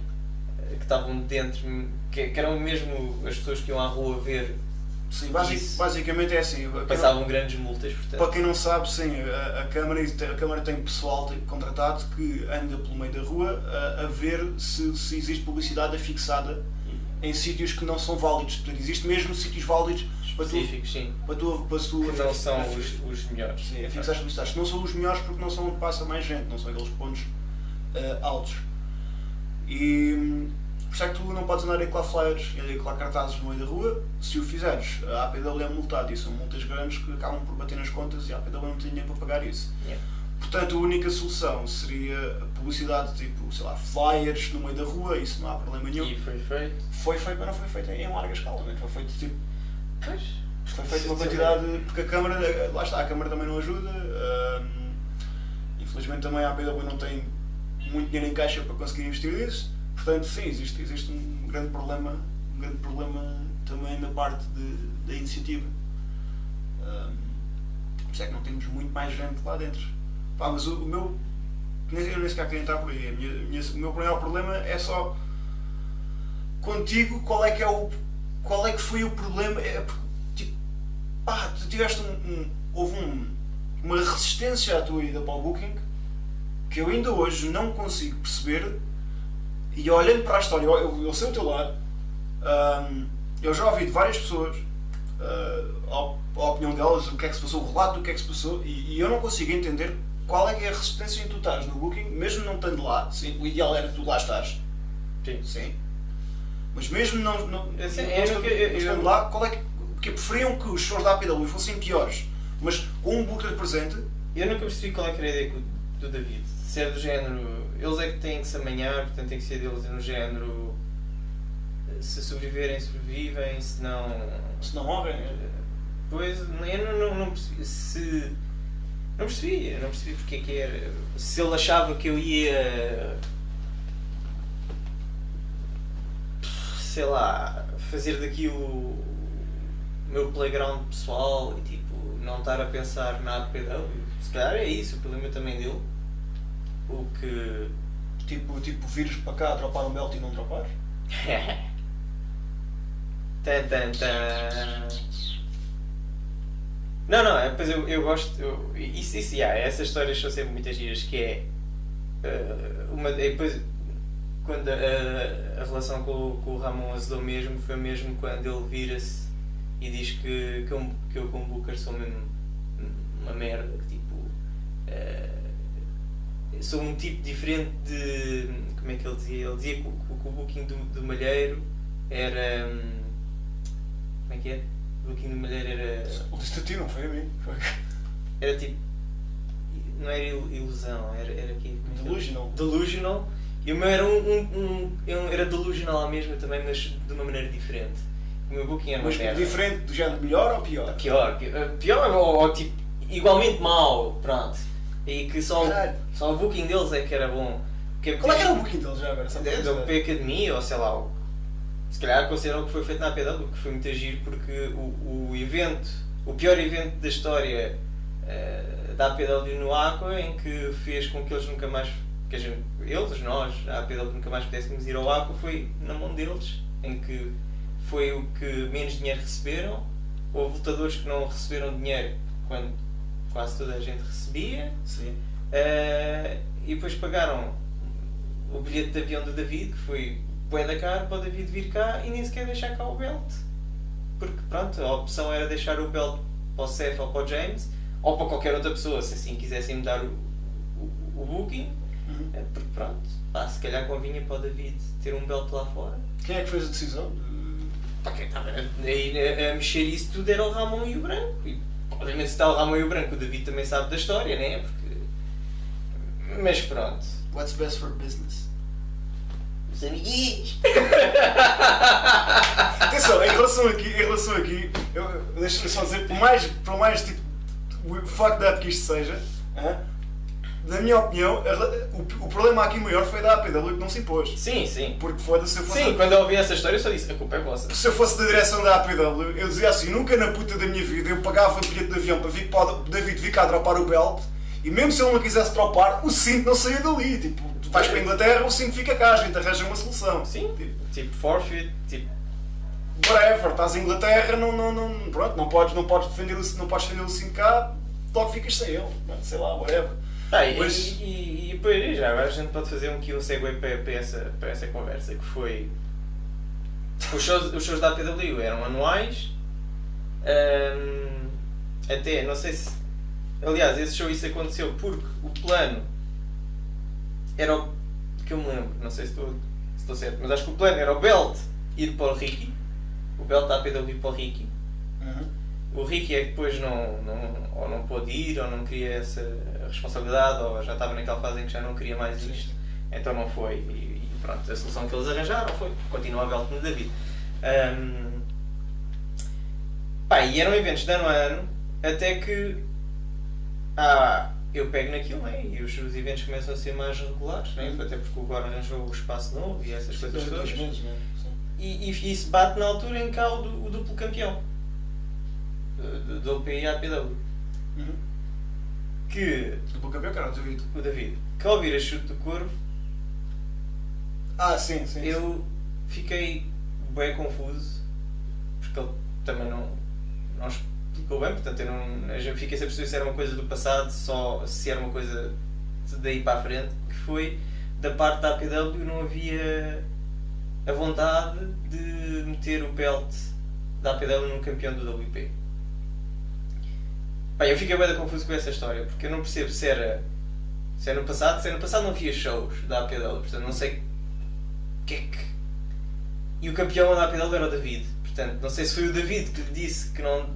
Que estavam dentro, que eram mesmo as pessoas que iam à rua ver. Sim, basicamente é assim. Passavam grandes multas, portanto. Para quem não sabe, sim, a Câmara tem pessoal contratado que anda pelo meio da rua a ver se existe publicidade afixada em sítios que não são válidos. Portanto, existe mesmo sítios válidos específicos, sim. Para tu que não são os melhores. Sim, afixar publicidades. Não são os melhores porque não são onde passa mais gente, não são aqueles pontos altos. E por isso é que tu não podes andar a colar flyers e a colar cartazes no meio da rua. Se o fizeres, a APW é multada e são multas grandes que acabam por bater nas contas e a APW não tem dinheiro para pagar isso. Yeah. Portanto, a única solução seria a publicidade tipo, sei lá, flyers no meio da rua, isso não há problema nenhum. E foi feito? Foi feito, mas não foi feito em larga escala, né? Foi feito tipo. Pois. Foi feito uma quantidade. Porque a Câmara, lá está, a Câmara também não ajuda. Infelizmente também a APW não tem muito dinheiro em caixa para conseguir investir nisso. Portanto, sim, existe um grande problema também na parte da iniciativa. Por isso é que não temos muito mais gente lá dentro. Pá, mas eu nem sequer queria entrar por aí. O meu maior problema é só contigo, qual é que foi o problema? Tipo, pá, tu tiveste houve uma resistência à tua ida para o Booking que eu ainda hoje não consigo perceber. E olhando para a história, eu sei o teu lado, eu já ouvi de várias pessoas a opinião delas, o que é que se passou, o relato do que é que se passou, e eu não consigo entender qual é que é a resistência em tu estás no Booking, mesmo não estando lá. Sim, o ideal era que tu lá estás. Sim. Mas mesmo não estando lá, qual é que. Porque preferiam que os shows da APW fossem piores, mas com um Booker presente. Eu nunca percebi qual é que era a ideia do David. Se é do género. Eles é que têm que se amanhar, portanto tem que ser deles no género. Se sobreviverem, sobrevivem, se não. Se não morrem. Pois, eu não percebi. Se Não percebi porque é que era. Se ele achava que eu ia. Sei lá, fazer daquilo o meu playground pessoal e tipo, não estar a pensar na APW. Se calhar é isso o problema também dele. O que. Tipo, vires para cá, dropar um belt e não dropar? Não, é, pois eu gosto. Essas histórias são sempre muitas giras. Que é. Depois, quando a relação com o Ramon azedou mesmo, foi mesmo quando ele vira-se e diz que eu com o Booker sou mesmo uma merda. Que tipo. Sou um tipo diferente de. Como é que ele dizia? Ele dizia que o booking do Malheiro era. Como é que é? O booking do Malheiro era. O disse a ti, não foi a mim. Era tipo. Não era ilusão, era aqui. Delusional. Delusional. E o meu era era delusional à mesma também, mas de uma maneira diferente. O meu booking era uma mas merda. Diferente do género melhor ou pior? Pior ou tipo. Igualmente mau, pronto. E que só o booking deles é que era bom. Qual é que era o booking deles já agora? Da UP Academy, ou sei lá, se calhar consideram o que foi feito na APW, que foi muito agir porque o pior evento da história da APW no Aqua, em que fez com que eles nunca mais, nós, a APW nunca mais pudéssemos ir ao Aqua, foi na mão deles, em que foi o que menos dinheiro receberam. Houve lutadores que não receberam dinheiro quando quase toda a gente recebia. Sim. E depois pagaram o bilhete de avião do David, que foi bué da caro para o David vir cá e nem sequer deixar cá o belt. Porque pronto, a opção era deixar o belt para o Seth ou para o James, ou para qualquer outra pessoa, se assim quisessem mudar o booking. Porque pronto, se calhar convinha para o David ter um belt lá fora. Quem é que fez a decisão? Quem estava a mexer isso tudo era o Ramon e o Branco. E, obviamente se está o Ramon e o Branco, o David também sabe da história, né? Porque... Mas pronto. What's best for business? Os amiguinhos! Atenção, em relação aqui, deixa-me só dizer, por mais tipo, fucked up que isto seja, na minha opinião, o problema aqui maior foi da APW que não se impôs. Sim. Porque foda-se, quando eu ouvi essa história eu só disse, a culpa é vossa. Se eu fosse da direção da APW, eu dizia assim, nunca na puta da minha vida eu pagava bilhete de avião para o David vir cá dropar o belt, e mesmo se ele não quisesse dropar, o cinto não saía dali. Tipo, tu vais para a Inglaterra, o cinto fica cá, a gente arranja uma solução. Sim, tipo forfeit, tipo... Whatever, estás em Inglaterra, pronto, não podes defender o cinto cá, logo ficas sem ele, sei lá, whatever. E depois já agora a gente pode fazer um segue para essa conversa, que foi... Os shows da APW eram anuais, até, não sei se... Aliás, esse show isso aconteceu porque o plano era o que eu me lembro, não sei se estou certo, mas acho que o plano era o belt ir para o Ricky, o belt da APW para o Ricky. O Ricky é que depois não pôde ir, ou não queria essa responsabilidade, ou já estava naquela fase em que já não queria mais isto, então não foi. E pronto, a solução que eles arranjaram foi continuar a belt no David. E eram eventos de ano a ano, até que eu pego naquilo, né? E os eventos começam a ser mais regulares, né? Até porque agora arranjou o espaço novo e essas coisas todas. E isso bate na altura em que há o duplo campeão do LP e APW. Que duplo campeão, cara, o David, que ao ouvir a chute do Corvo, sim. Eu fiquei bem confuso, porque ele também não explicou bem, portanto eu fiquei sem perceber se era uma coisa do passado, só se era uma coisa daí para a frente, que foi da parte da APW não havia a vontade de meter o belt da APW num campeão do WP. Eu fiquei bem confuso com essa história, porque eu não percebo se era no passado não havia shows da APW, portanto não sei o que é que... E o campeão da APW era o David, portanto não sei se foi o David que lhe disse que não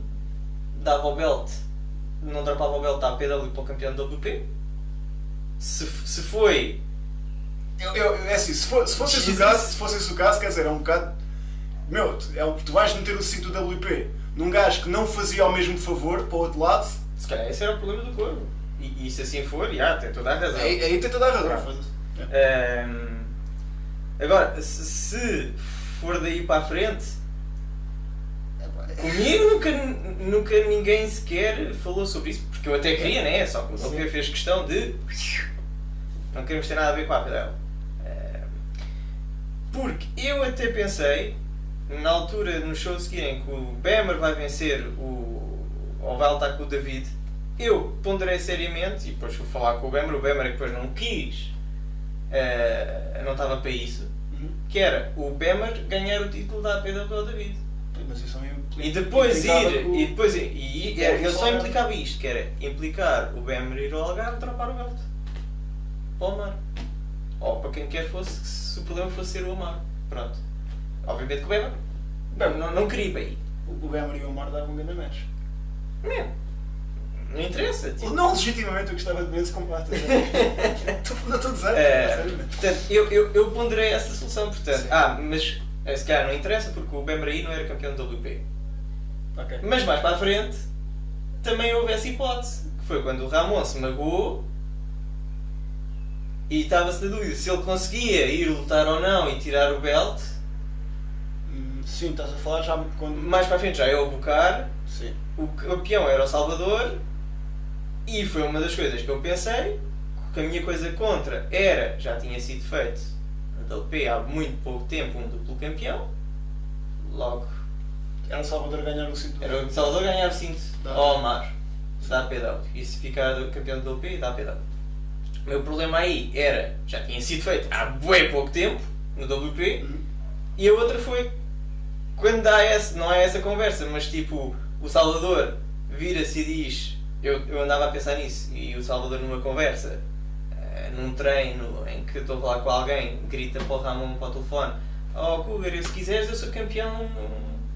dava o belt, não dropava o belt da APW para o campeão do WP. Se foi... É assim, se fosse esse o caso, quer dizer, é um bocado... tu vais meter o cinto do WP num gajo que não fazia o mesmo favor para o outro lado. Se calhar esse era o problema do Corvo. E se assim for, tem toda a razão. Aí tem toda a razão. Agora, se for daí para a frente, comigo nunca ninguém sequer falou sobre isso, porque eu até queria, né? Só que o WP fez questão de não queremos ter nada a ver com a APW. Porque eu até pensei, na altura, no show seguinte, que o Bemer vai vencer ou vai lutar com o David, eu ponderei seriamente, e depois fui falar com o Bemer é que depois não quis, não estava para isso, que era o Bemer ganhar o título da APW ao David. Mas isso E depois ele só implicava isto, que era implicar o Bemer ir ao Algarve e dropar o belt para o Omar. Ou para quem quer fosse, se o problema fosse ser o Omar. Pronto. Obviamente que o Bemer não queria para aí. O Bemer e o Omar davam um grande match. Não interessa. Tipo. Não legitimamente, eu gostava de ver esse combate. Não estou a dizer. Portanto, eu ponderei essa solução. Portanto, mas se calhar não interessa porque o Bemer aí não era campeão do WP. Okay. Mas mais para a frente também houve essa hipótese. Que foi quando o Ramon se magoou e estava-se na dúvida se ele conseguia ir lutar ou não e tirar o belt. Sim, estás a falar já quando... Mais para a frente já é o Bucar. Sim. O campeão era o Salvador. E foi uma das coisas que eu pensei, que a minha coisa contra era, já tinha sido feito na WP há muito pouco tempo um duplo campeão, logo era o Salvador ganhar o cinto. Era o Salvador ganhar o cinto ao Omar, da APW, e se ficar campeão da WP e da APW. O meu problema aí era, já tinha sido feito há bem pouco tempo no WP, e a outra foi, quando não há essa conversa, mas tipo, o Salvador vira-se e diz... Eu andava a pensar nisso e o Salvador numa conversa, num treino em que estou a falar com alguém, grita para o Ramon para o telefone: "Oh Cougar, se quiseres eu sou campeão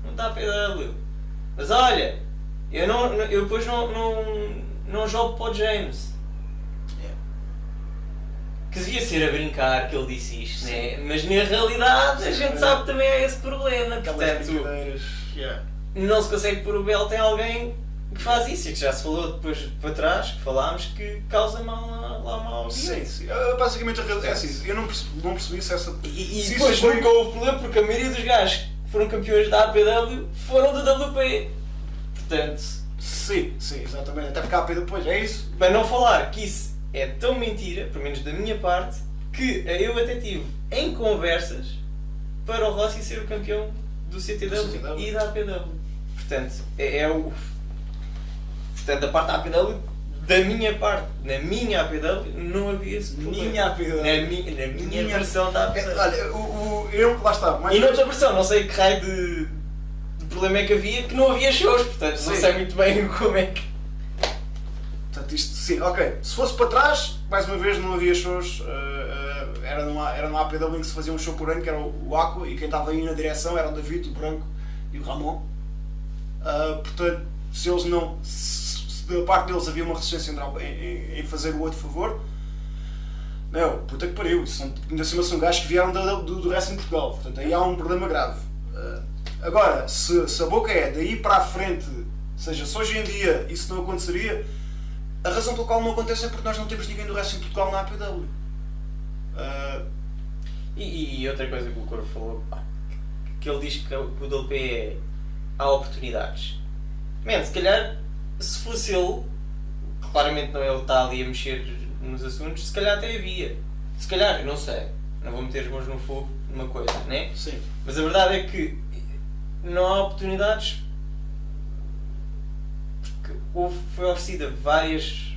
não dá PW. Mas olha, eu depois não jogo para o James." Que devia ser a brincar que ele disse isto, né? Mas na realidade a gente sabe que também é esse problema. Portanto, não se consegue pôr o belt em alguém que faz isso, e que já se falou depois para trás, que falámos, que causa mal Sim. Basicamente é assim, eu não percebi se essa... E depois nunca houve problema, porque a maioria dos gajos que foram campeões da APW foram do WP. Portanto... Sim, exatamente. Até porque a APW depois, é isso. Para não falar que isso é tão mentira, pelo menos da minha parte, que eu até tive em conversas para o Rossi ser o campeão do CTW e da APW. Portanto, Portanto, da parte da APW, da minha parte, na minha APW, não havia esse problema. Minha APW. Na minha versão da APW. Olha, lá está. E noutra versão, não sei que raio de problema é que havia, que não havia shows, portanto, não sei muito bem como é que... Portanto, isto, sim, ok. Se fosse para trás, mais uma vez, não havia shows. Era numa APW em que se fazia um show por ano, que era o Aqua, e quem estava aí na direção era o David, o Branco e o Ramon. Portanto, se eles não... da parte deles havia uma resistência em fazer o outro favor, puta que pariu, ainda assim são gajos que vieram do Wrestling Portugal, portanto aí há um problema grave. Agora, se a boca é daí para a frente, seja, se hoje em dia isso não aconteceria, a razão pela qual não acontece é porque nós não temos ninguém do Wrestling Portugal na APW. E outra coisa que o Corvo falou, que ele diz que o WP há oportunidades. Se calhar, se fosse ele, claramente não é ele que está ali a mexer nos assuntos, se calhar até havia. Se calhar, eu não sei, não vou meter as mãos no fogo numa coisa, né? Sim. Mas a verdade é que não há oportunidades, porque foi oferecida várias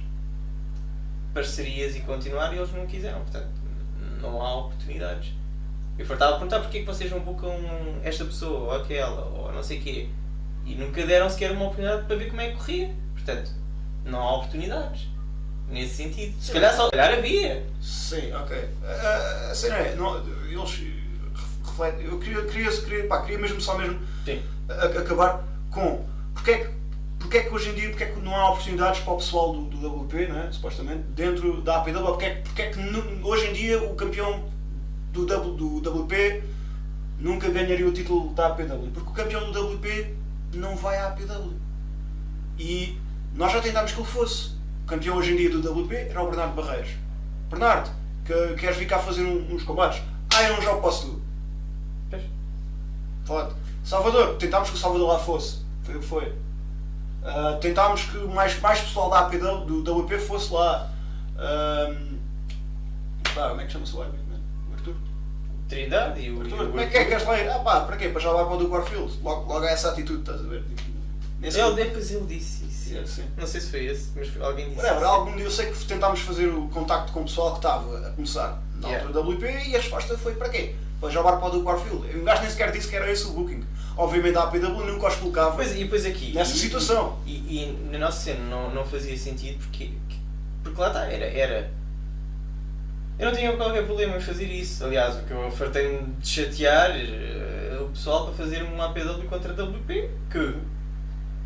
parcerias e continuar e eles não quiseram, portanto não há oportunidades. Eu estava a perguntar porque é que vocês não buscam esta pessoa ou aquela ou não sei o quê. E nunca deram sequer uma oportunidade para ver como é que corria. Portanto, não há oportunidades. Nesse sentido. Se calhar havia. Sim, ok. Assim, eles refletem. Eu queria mesmo acabar com porque é que hoje em dia não há oportunidades para o pessoal do WP, né, supostamente, dentro da APW. Porque é que hoje em dia o campeão do WP nunca ganharia o título da APW? Porque o campeão do WP não vai à APW. E nós já tentámos que ele fosse. campeão hoje em dia do WP era o Bernardo Barreiros. Bernardo, queres vir cá fazer uns combates? Eu não jogo, posso tu. Pode. Salvador, tentámos que o Salvador lá fosse. Foi o que foi. Tentámos que mais pessoal da APW, do WP fosse lá. Como é que chama-se o árbitro? O Arthur? Trindade e o Arthur, como é que queres lá ir? Para quê? Para já lá para o do Warfield. Logo há essa atitude, estás a ver? Depois ele disse isso. Sim. Não sei se foi esse, mas alguém disse Whatever, isso. algum dia eu sei que tentámos fazer o contacto com o pessoal que estava a começar na altura da WP e a resposta foi para quê? Para jogar para o do Warfield. O gajo nem sequer disse que era esse o booking. Obviamente a APW nunca os colocava aqui, nessa situação. E na nossa cena não fazia sentido porque lá está, era. Eu não tinha qualquer problema em fazer isso. Aliás, o que eu fartei-me de chatear o pessoal para fazer uma APW contra a WP, que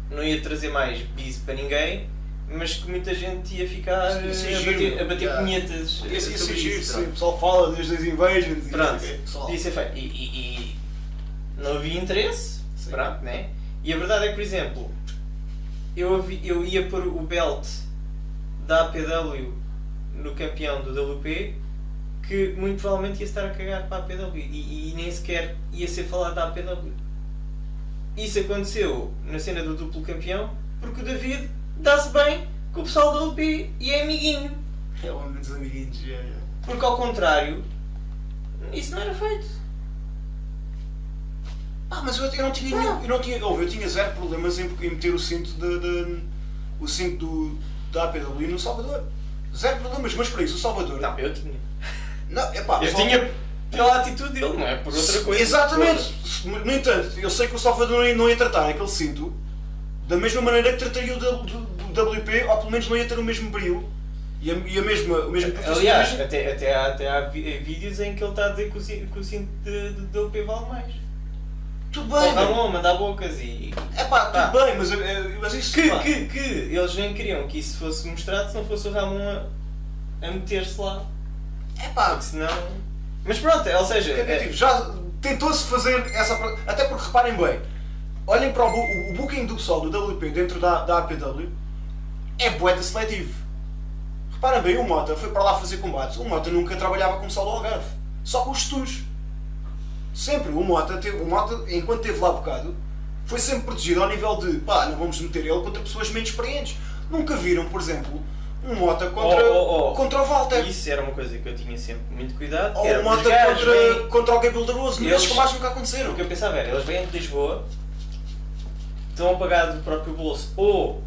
não ia trazer mais bis para ninguém, mas que muita gente ia ficar a bater punhetas. Esse giro, o pessoal fala desde as invasions. Pronto, ia ser feito. E não havia interesse, pronto, né? E a verdade é que, por exemplo, eu ia pôr o belt da APW no campeão do WP, que muito provavelmente ia estar a cagar para a APW e nem sequer ia ser falado da APW. Isso aconteceu na cena do duplo campeão porque o David dá-se bem com o pessoal da WP e é amiguinho. É o homem dos amiguinhos, Porque ao contrário, isso não era feito. Mas eu não tinha eu tinha zero problemas em meter o cinto o cinto da APW no Salvador. Zero problemas, mas para isso o Salvador. Não, eu tinha. Eu tinha pela atitude dele, não é por outra coisa. Exatamente. No entanto, eu sei que o Salvador não ia tratar aquele cinto da mesma maneira que trataria o do WP, ou pelo menos não ia ter o mesmo brilho e o mesmo profissionalismo. Aliás, até há vídeos em que ele está a dizer que o cinto do WP vale mais. Tudo bem, Ramon, mandar bocas e. Tudo bem, mas isso. Que eles nem queriam que isso fosse mostrado se não fosse o Ramon a meter-se lá. Porque senão. Mas pronto, ou seja. Já tentou-se fazer essa. Até porque reparem bem, olhem para o booking do pessoal do WP dentro da APW é bué de seletivo. Reparem bem, o Mota foi para lá fazer combates. O Mota nunca trabalhava com o pessoal do Algarve, só com os Stus. Sempre, o Mota, enquanto esteve lá um bocado, foi sempre protegido ao nível de não vamos meter ele contra pessoas menos experientes. Nunca viram, por exemplo, um Mota contra o Walter. Isso era uma coisa que eu tinha sempre muito cuidado. Ou o Mota contra o Gabriel Daroso. Esses combates nunca aconteceram. O que eu pensava era, eles vêm de Lisboa, estão a pagar do próprio bolso, ou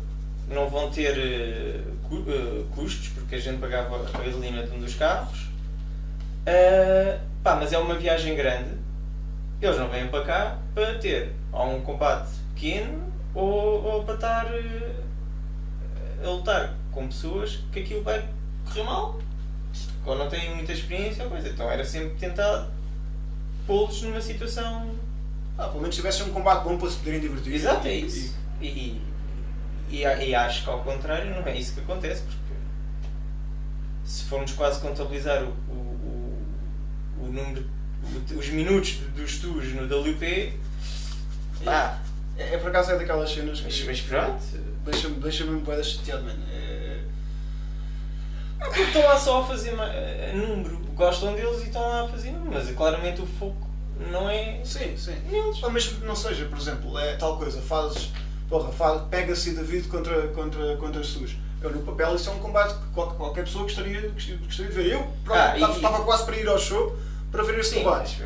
não vão ter custos, porque a gente pagava a gasolina de um dos carros. Mas é uma viagem grande. Eles não vêm para cá para ter ou um combate pequeno ou para estar a lutar com pessoas que aquilo vai correr mal ou não têm muita experiência ou coisa. Então era sempre tentar pô-los numa situação. Pelo menos tivessem um combate bom para se poderem divertir. Exato, é isso. E acho que ao contrário não é isso que acontece, porque se formos quase contabilizar o número, os minutos dos TUs no WP, por acaso é daquelas cenas que mas pronto, deixa-me bué chateado, mano. Porque estão lá só a fazer número, gostam deles e estão lá a fazer número, mas claramente o foco não é. Sim. Mas não seja, por exemplo, é tal coisa, pega-se David contra Jesus. No papel isso é um combate que qualquer pessoa gostaria de ver. Eu estava quase para ir ao show para ver esse combate.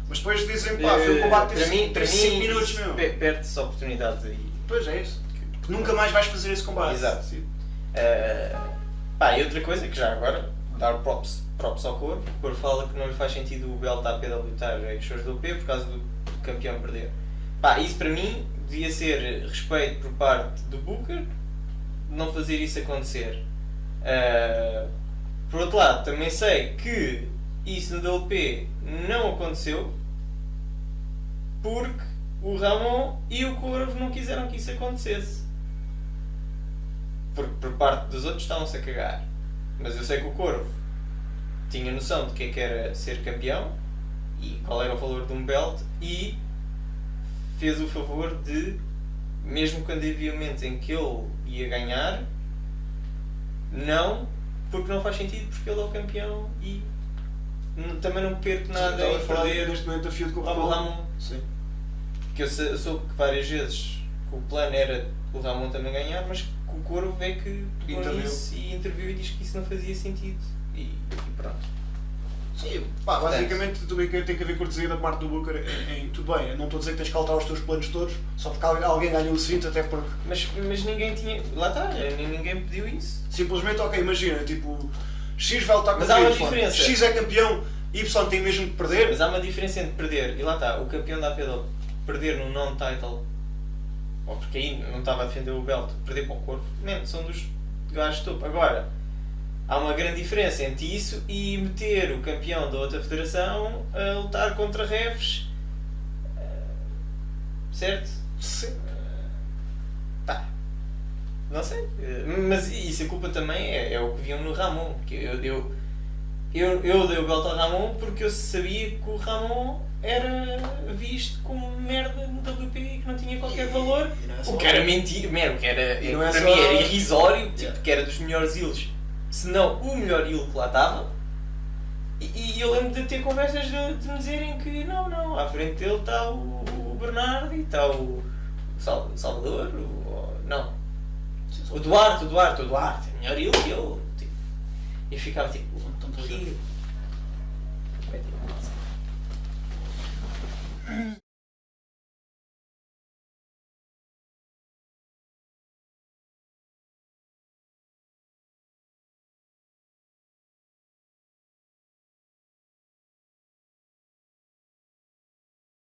Mas depois dizem, foi um combate de 5 minutos mesmo. Perde-se oportunidades aí. Pois é isso. Que nunca mais vais fazer esse combate. Exato. E outra coisa, que já agora, dar props ao Corvo. O Corvo fala que não lhe faz sentido o belt da APW estar a shows do OP por causa do campeão perder. Isso para mim devia ser respeito por parte do Booker não fazer isso acontecer. Por outro lado, também sei que isso no DLP não aconteceu porque o Ramon e o Corvo não quiseram que isso acontecesse. Porque por parte dos outros estavam-se a cagar. Mas eu sei que o Corvo tinha noção de que era ser campeão e qual era o valor de um belt e fez o favor de, mesmo quando havia momentos em que ele ia ganhar, Não, porque não faz sentido, porque ele é o campeão e também não perco nada Sim, em perder neste momento a feud com o o Ramon. Ramon. Sim. Que eu soube que várias vezes que o plano era o Ramon também ganhar, mas que o Corvo é que pegou Interviu. nisso e interviu e diz que isso não fazia sentido. E pronto. Sim, pá, basicamente também tem que haver cortesia da parte do Booker tudo bem, eu não estou a dizer que tens que alterar os teus planos todos, só porque alguém ganhou o cinto, até porque Mas ninguém tinha. Lá está, ninguém pediu isso. simplesmente, ok, imagina, tipo, X vai lutar Mas contra há uma Y, diferença. X é campeão, Y tem mesmo que perder. Mas há uma diferença entre perder, e lá está, o campeão da APW perder no non-title, ou porque aí não estava a defender o belt, perder para o Corvo, mesmo, são dos gajos topo. Agora, há uma grande diferença entre isso e meter o campeão da outra federação a lutar contra refs, certo? Sim. Pá, não sei, mas isso a culpa também é o que viam no Ramon, porque eu dei o belt ao Ramon porque eu sabia que o Ramon era visto como merda no WP e que não tinha qualquer valor, e não é só- o que era mentira, o que era, E não é para só- mim era irrisório, tipo, Yeah. que era dos melhores heels, se não o melhor heel que lá estava. E eu lembro de ter conversas de me dizerem que não, à frente dele está o Bernardo e está o Salvador, o Duarte é melhor heel que ele. Tipo, e ficava tipo, Então, que